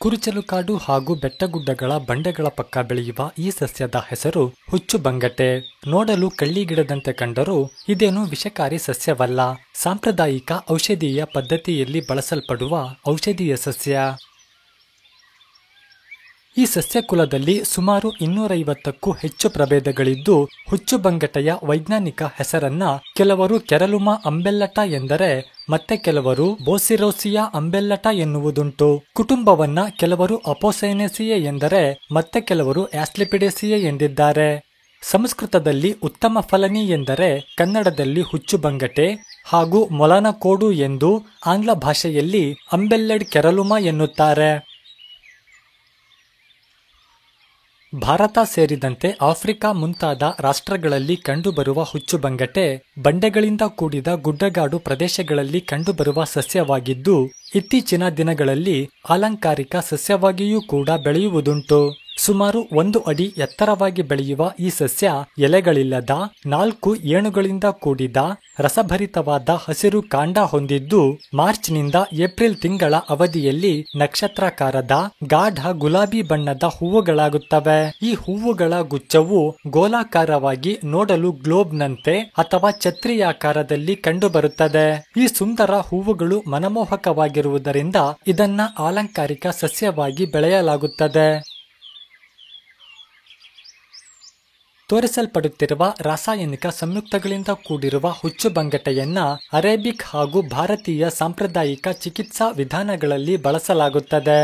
ಕುರುಚಲು ಕಾಡು ಹಾಗೂ ಬೆಟ್ಟಗುಡ್ಡಗಳ ಬಂಡೆಗಳ ಪಕ್ಕ ಬೆಳೆಯುವ ಈ ಸಸ್ಯದ ಹೆಸರು ಹುಚ್ಚುಬಂಗಟೆ. ನೋಡಲು ಕಳ್ಳಿಗಿಡದಂತೆ ಕಂಡರೂ ಇದೇನು ವಿಷಕಾರಿ ಸಸ್ಯವಲ್ಲ. ಸಾಂಪ್ರದಾಯಿಕ ಔಷಧೀಯ ಪದ್ಧತಿಯಲ್ಲಿ ಬಳಸಲ್ಪಡುವ ಔಷಧೀಯ ಸಸ್ಯ. ಈ ಸಸ್ಯ ಕುಲದಲ್ಲಿ ಸುಮಾರು 250ಕ್ಕೂ ಹೆಚ್ಚು ಪ್ರಭೇದಗಳಿದ್ದು, ಹುಚ್ಚುಬಂಗಟೆಯ ವೈಜ್ಞಾನಿಕ ಹೆಸರನ್ನ ಕೆಲವರು ಕೆರಲುಮಾ ಅಂಬೆಲ್ಲಟ ಎಂದರೆ, ಮತ್ತೆ ಕೆಲವರು ಬೋಸಿರೋಸಿಯಾ ಅಂಬೆಲ್ಲಟ ಎನ್ನುವುದುಂಟು. ಕುಟುಂಬವನ್ನ ಕೆಲವರು ಅಪೋಸೈನೇಸಿಯೆ ಎಂದರೆ, ಮತ್ತೆ ಕೆಲವರು ಆಸ್ಲಿಪಿಡೇಸಿಯೆ ಎಂದಿದ್ದಾರೆ. ಸಂಸ್ಕೃತದಲ್ಲಿ ಉತ್ತಮ ಫಲನಿ ಎಂದರೆ, ಕನ್ನಡದಲ್ಲಿ ಹುಚ್ಚುಬಂಗಟೆ ಹಾಗೂ ಮೊಲನಕೋಡು ಎಂದು, ಆಂಗ್ಲ ಭಾಷೆಯಲ್ಲಿ ಅಂಬೆಲ್ಲೆಡ್ ಕೆರಲುಮಾ ಎನ್ನುತ್ತಾರೆ. ಭಾರತ ಸೇರಿದಂತೆ ಆಫ್ರಿಕಾ ಮುಂತಾದ ರಾಷ್ಟ್ರಗಳಲ್ಲಿ ಕಂಡುಬರುವ ಹುಚ್ಚುಬಂಗಟೆ ಬಂಡೆಗಳಿಂದ ಕೂಡಿದ ಗುಡ್ಡಗಾಡು ಪ್ರದೇಶಗಳಲ್ಲಿ ಕಂಡುಬರುವ ಸಸ್ಯವಾಗಿದ್ದು, ಇತ್ತೀಚಿನ ದಿನಗಳಲ್ಲಿ ಅಲಂಕಾರಿಕ ಸಸ್ಯವಾಗಿಯೂ ಕೂಡ ಬೆಳೆಯುವುದುಂಟು. ಸುಮಾರು 1 ಅಡಿ ಎತ್ತರವಾಗಿ ಬೆಳೆಯುವ ಈ ಸಸ್ಯ ಎಲೆಗಳಿಲ್ಲದ 4 ಏಣುಗಳಿಂದ ಕೂಡಿದ ರಸಭರಿತವಾದ ಹಸಿರು ಕಾಂಡ ಹೊಂದಿದ್ದು, ಮಾರ್ಚ್ನಿಂದ ಏಪ್ರಿಲ್ ತಿಂಗಳ ಅವಧಿಯಲ್ಲಿ ನಕ್ಷತ್ರಾಕಾರದ ಗಾಢ ಗುಲಾಬಿ ಬಣ್ಣದ ಹೂವುಗಳಾಗುತ್ತವೆ. ಈ ಹೂವುಗಳ ಗುಚ್ಛವು ಗೋಲಾಕಾರವಾಗಿ ನೋಡಲು ಗ್ಲೋಬ್ನಂತೆ ಅಥವಾ ಛತ್ರಿಯಾಕಾರದಲ್ಲಿ ಕಂಡುಬರುತ್ತದೆ. ಈ ಸುಂದರ ಹೂವುಗಳು ಮನಮೋಹಕವಾಗಿರುವುದರಿಂದ ಇದನ್ನ ಅಲಂಕಾರಿಕ ಸಸ್ಯವಾಗಿ ಬೆಳೆಯಲಾಗುತ್ತದೆ. ತೋರಿಸಲ್ಪಡುತ್ತಿರುವ ರಾಸಾಯನಿಕ ಸಂಯುಕ್ತಗಳಿಂದ ಕೂಡಿರುವ ಹುಚ್ಚುಬಂಗಟೆಯನ್ನ ಅರೇಬಿಕ್ ಹಾಗೂ ಭಾರತೀಯ ಸಾಂಪ್ರದಾಯಿಕ ಚಿಕಿತ್ಸಾ ವಿಧಾನಗಳಲ್ಲಿ ಬಳಸಲಾಗುತ್ತದೆ.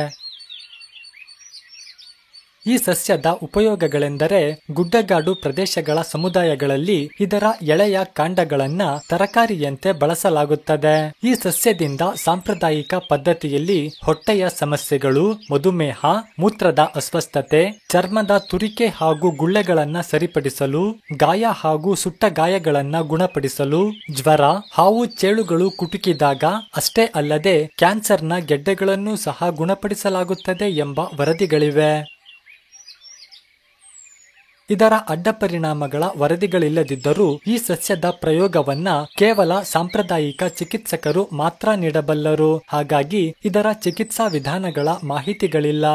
ಈ ಸಸ್ಯದ ಉಪಯೋಗಗಳೆಂದರೆ, ಗುಡ್ಡಗಾಡು ಪ್ರದೇಶಗಳ ಸಮುದಾಯಗಳಲ್ಲಿ ಇದರ ಎಳೆಯ ಕಾಂಡಗಳನ್ನ ತರಕಾರಿಯಂತೆ ಬಳಸಲಾಗುತ್ತದೆ. ಈ ಸಸ್ಯದಿಂದ ಸಾಂಪ್ರದಾಯಿಕ ಪದ್ಧತಿಯಲ್ಲಿ ಹೊಟ್ಟೆಯ ಸಮಸ್ಯೆಗಳು, ಮಧುಮೇಹ, ಮೂತ್ರದ ಅಸ್ವಸ್ಥತೆ, ಚರ್ಮದ ತುರಿಕೆ ಹಾಗೂ ಗುಳ್ಳೆಗಳನ್ನ ಸರಿಪಡಿಸಲು, ಗಾಯ ಹಾಗೂ ಸುಟ್ಟ ಗಾಯಗಳನ್ನ ಗುಣಪಡಿಸಲು, ಜ್ವರ, ಹಾವು ಚೇಳುಗಳು ಕುಟುಕಿದಾಗ ಅಷ್ಟೇ ಅಲ್ಲದೆ ಕ್ಯಾನ್ಸರ್ನ ಗೆಡ್ಡೆಗಳನ್ನು ಸಹ ಗುಣಪಡಿಸಲಾಗುತ್ತದೆ ಎಂಬ ವರದಿಗಳಿವೆ. ಇದರ ಅಡ್ಡಪರಿಣಾಮಗಳ ವರದಿಗಳಿಲ್ಲದಿದ್ದರೂ ಈ ಸಸ್ಯದ ಪ್ರಯೋಗವನ್ನ ಕೇವಲ ಸಾಂಪ್ರದಾಯಿಕ ಚಿಕಿತ್ಸಕರು ಮಾತ್ರ ನೀಡಬಲ್ಲರು. ಹಾಗಾಗಿ ಇದರ ಚಿಕಿತ್ಸಾ ವಿಧಾನಗಳ ಮಾಹಿತಿಗಳಿಲ್ಲ.